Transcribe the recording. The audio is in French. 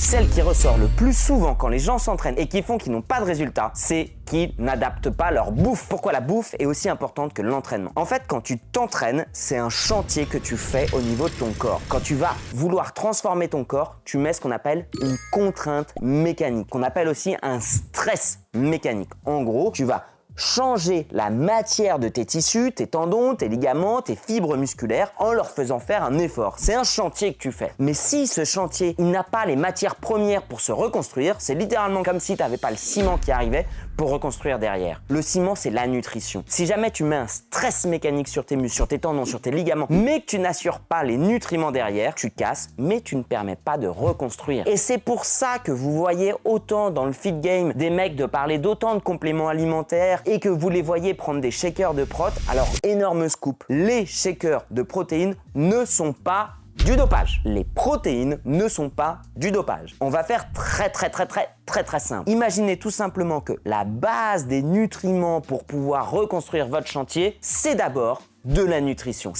celle qui ressort le plus souvent quand les gens s'entraînent et qui font qu'ils n'ont pas de résultats, c'est qu'ils n'adaptent pas leur bouffe. Pourquoi la bouffe est aussi importante que l'entraînement? En fait, quand tu t'entraînes, c'est un chantier que tu fais au niveau de ton corps. Quand tu vas vouloir transformer ton corps, tu mets ce qu'on appelle une contrainte mécanique, qu'on appelle aussi un stress mécanique. En gros, tu vas changer la matière de tes tissus, tes tendons, tes ligaments, tes fibres musculaires en leur faisant faire un effort. C'est un chantier que tu fais. Mais si ce chantier, il n'a pas les matières premières pour se reconstruire, c'est littéralement comme si tu n'avais pas le ciment qui arrivait pour reconstruire derrière. Le ciment, c'est la nutrition. Si jamais tu mets un stress mécanique sur tes muscles, sur tes tendons, sur tes ligaments, mais que tu n'assures pas les nutriments derrière, tu casses, mais tu ne permets pas de reconstruire. Et c'est pour ça que vous voyez autant dans le fit game des mecs de parler d'autant de compléments alimentaires et que vous les voyez prendre des shakers de prot. Alors, énorme scoop, les shakers de protéines ne sont pas du dopage. Les protéines ne sont pas du dopage. On va faire très simple. Imaginez tout simplement que la base des nutriments pour pouvoir reconstruire votre chantier, c'est d'abord de la nutrition.